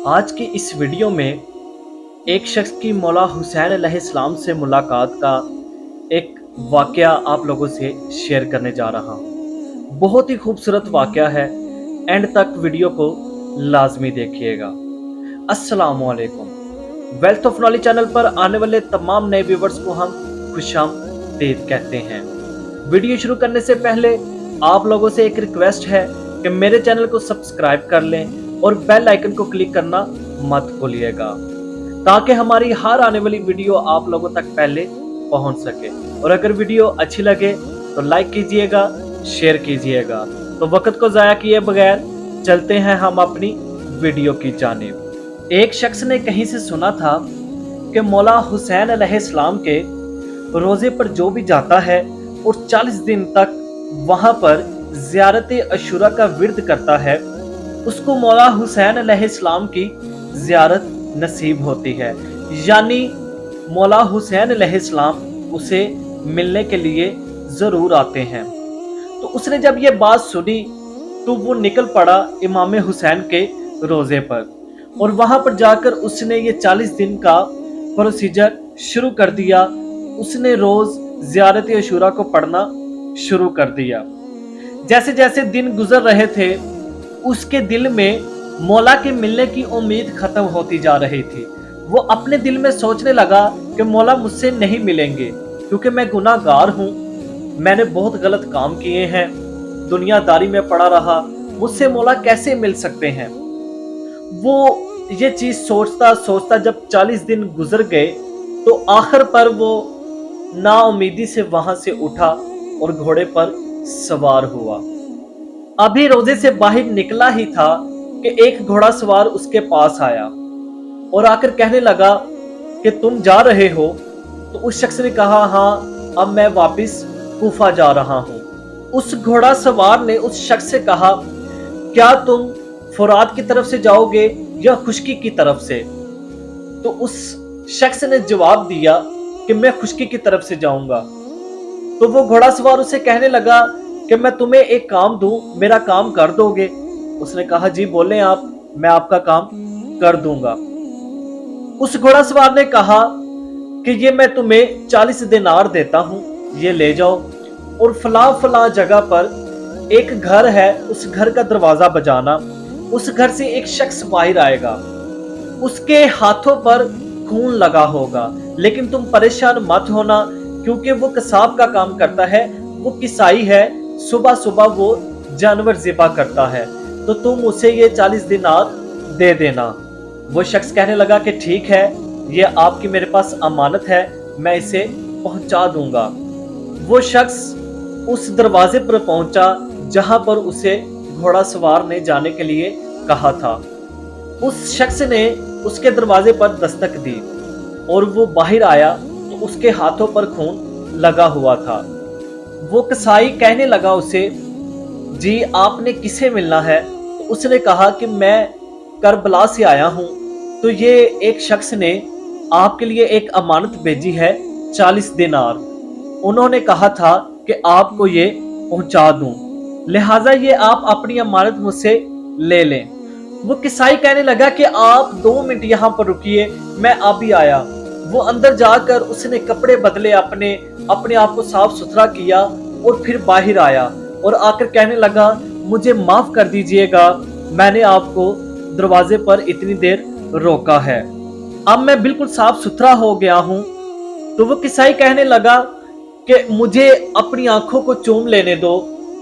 आज की इस वीडियो में एक शख्स की मौला हुसैन अलैहिस्सलाम से मुलाकात का एक वाक़या आप लोगों से शेयर करने जा रहा हूँ। बहुत ही खूबसूरत वाक़या है। एंड तक वीडियो को लाज़मी देखिएगा। अस्सलामु अलैकुम। वेल्थ ऑफ नॉलेज चैनल पर आने वाले तमाम नए व्यूवर्स को हम खुशामदीद कहते हैं। वीडियो शुरू करने से पहले आप लोगों से एक रिक्वेस्ट है कि मेरे चैनल को सब्सक्राइब कर लें और बेल आइकन को क्लिक करना मत भूलिएगा, ताकि हमारी हर आने वाली वीडियो आप लोगों तक पहले पहुंच सके। और अगर वीडियो अच्छी लगे तो लाइक कीजिएगा, शेयर कीजिएगा। तो वक्त को ज़ाया किए बगैर चलते हैं हम अपनी वीडियो की जानिब। एक शख्स ने कहीं से सुना था कि मौला हुसैन अलैहिस्सलाम के रोज़े पर जो भी जाता है और 40 दिन तक वहाँ पर ज़ियारत अशूरा का विर्द करता है, उसको मौला हुसैन अलैहिस्सलाम की ज़ियारत नसीब होती है। यानी मौला हुसैन अलैहिस्सलाम उसे मिलने के लिए ज़रूर आते हैं। तो उसने जब ये बात सुनी तो वो निकल पड़ा इमाम हुसैन के रोज़े पर, और वहाँ पर जाकर उसने ये 40 दिन का प्रोसीजर शुरू कर दिया। उसने रोज़ ज़ियारत अशूरा को पढ़ना शुरू कर दिया। जैसे जैसे दिन गुजर रहे थे, उसके दिल में मौला के मिलने की उम्मीद खत्म होती जा रही थी। वो अपने दिल में सोचने लगा कि मौला मुझसे नहीं मिलेंगे, क्योंकि मैं गुनाहगार हूँ, मैंने बहुत गलत काम किए हैं, दुनियादारी में पड़ा रहा, मुझसे मौला कैसे मिल सकते हैं। वो ये चीज़ सोचता सोचता जब 40 दिन गुजर गए तो आखिर पर वो नाउमीदी से वहां से उठा और घोड़े पर सवार हुआ। अभी रोजे से बाहर निकला ही था कि एक घोड़ा सवार उसके पास आया और आकर कहने लगा कि तुम जा रहे हो। तो उस शख्स ने कहा, हाँ, अब मैं वापस कूफा जा रहा हूँ। उस घोड़ा सवार ने उस शख्स से कहा, क्या तुम फुरात की तरफ से जाओगे या खुश्की की तरफ से? तो उस शख्स ने जवाब दिया कि मैं खुश्की की तरफ से जाऊंगा। तो वो घोड़ा सवार उसे कहने लगा कि मैं तुम्हें एक काम दूं, मेरा काम कर दोगे? उसने कहा, जी बोले आप, मैं आपका काम कर दूंगा। उस घोड़ा सवार ने कहा कि ये मैं तुम्हें 40 दिनार देता हूं, ये ले जाओ और फला फला जगह पर एक घर है, उस घर का दरवाजा बजाना। उस घर से एक शख्स बाहर आएगा, उसके हाथों पर खून लगा होगा, लेकिन तुम परेशान मत होना, क्योंकि वो कसाब का काम करता है, वो किसाई है, सुबह सुबह वो जानवर ज़िबा करता है, तो तुम उसे ये 40 दिनार दे देना। वो शख्स कहने लगा कि ठीक है, ये आपकी मेरे पास अमानत है, मैं इसे पहुंचा दूंगा। वो शख्स उस दरवाजे पर पहुंचा जहां पर उसे घोड़ा सवार ने जाने के लिए कहा था। उस शख्स ने उसके दरवाजे पर दस्तक दी और वो बाहर आया तो उसके हाथों पर खून लगा हुआ था। वो कसाई कहने लगा उसे, जी आपने किसे मिलना है? तो उसने कहा कि मैं करबला से आया हूँ, तो ये एक शख्स ने आपके लिए एक अमानत भेजी है, 40 दिनार। उन्होंने कहा था कि आपको ये पहुंचा दूं, लिहाजा ये आप अपनी अमानत मुझसे ले लें। वो किसाई कहने लगा कि आप 2 मिनट यहाँ पर रुकिए, मैं अभी आया। वो अंदर जाकर उसने कपड़े बदले, अपने आप को साफ सुथरा किया और फिर बाहर आया और आकर कहने लगा, मुझे माफ कर दीजिएगा, मैंने आपको दरवाजे पर इतनी देर रोका है, अब मैं बिल्कुल साफ सुथरा हो गया हूँ। तो वो किसाई कहने लगा कि मुझे अपनी आंखों को चूम लेने दो,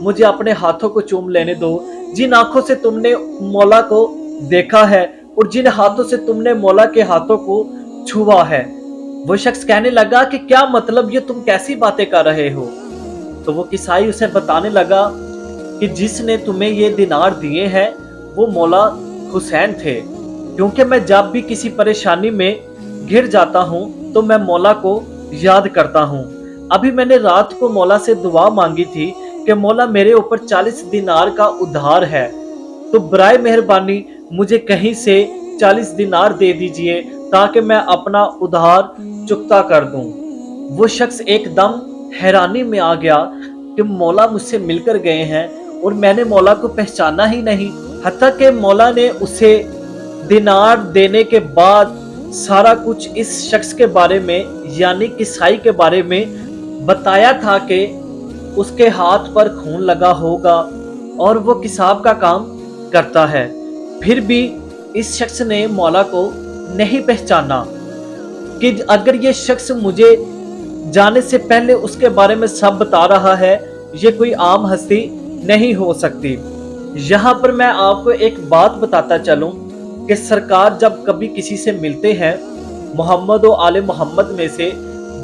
मुझे अपने हाथों को चूम लेने दो, जिन आंखों से तुमने मौला को देखा है और जिन हाथों से तुमने मौला के हाथों को छुआ है। वो शख्स कहने लगा कि क्या मतलब, ये तुम कैसी बातें कर रहे हो? तो वो किसाई उसे बताने लगा कि जिसने तुम्हें ये दिनार दिए हैं वो मौला हुसैन थे, क्योंकि मैं जब भी किसी परेशानी में घिर जाता हूँ तो मैं मौला को याद करता हूँ। अभी मैंने रात को मौला से दुआ मांगी थी कि मौला मेरे ऊपर 40 दिनार का उधार है, तो बराए मेहरबानी मुझे कहीं से 40 दिनार दे दीजिए ताकि मैं अपना उधार चुकता कर दूं। वो शख्स एकदम हैरानी में आ गया कि मौला मुझसे मिलकर गए हैं और मैंने मौला को पहचाना ही नहीं, हत्ता कि मौला ने उसे दिनार देने के बाद सारा कुछ इस शख्स के बारे में यानी किसाई के बारे में बताया था कि उसके हाथ पर खून लगा होगा और वो किसाब का काम करता है। फिर भी इस शख्स ने मौला को नहीं पहचाना कि अगर ये शख्स मुझे जाने से पहले उसके बारे में सब बता रहा है, ये कोई आम हस्ती नहीं हो सकती। यहाँ पर मैं आपको एक बात बताता चलूं कि सरकार जब कभी किसी से मिलते हैं, मोहम्मद और आले मोहम्मद में से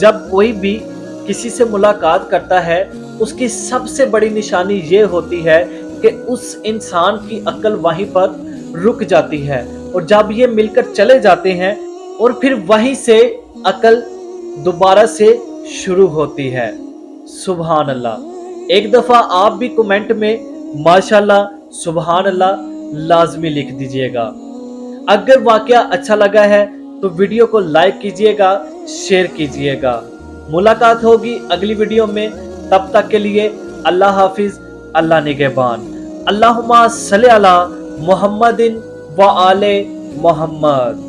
जब कोई भी किसी से मुलाकात करता है, उसकी सबसे बड़ी निशानी ये होती है कि उस इंसान की अक्ल वहीं पर रुक जाती है और जब ये मिलकर चले जाते हैं और फिर वहीं से अक्ल दोबारा से शुरू होती है। सुभान अल्लाह। एक दफा आप भी कमेंट में माशाल्लाह सुभान अल्लाह लाजमी लिख दीजिएगा। अगर वाकया अच्छा लगा है तो वीडियो को लाइक कीजिएगा, शेयर कीजिएगा। मुलाकात होगी अगली वीडियो में, तब तक के लिए अल्लाह हाफिज, अल्लाह निगहबान। अल्लाहुम्मा सल्ली अला मुहम्मदिन व आले मोहम्मद।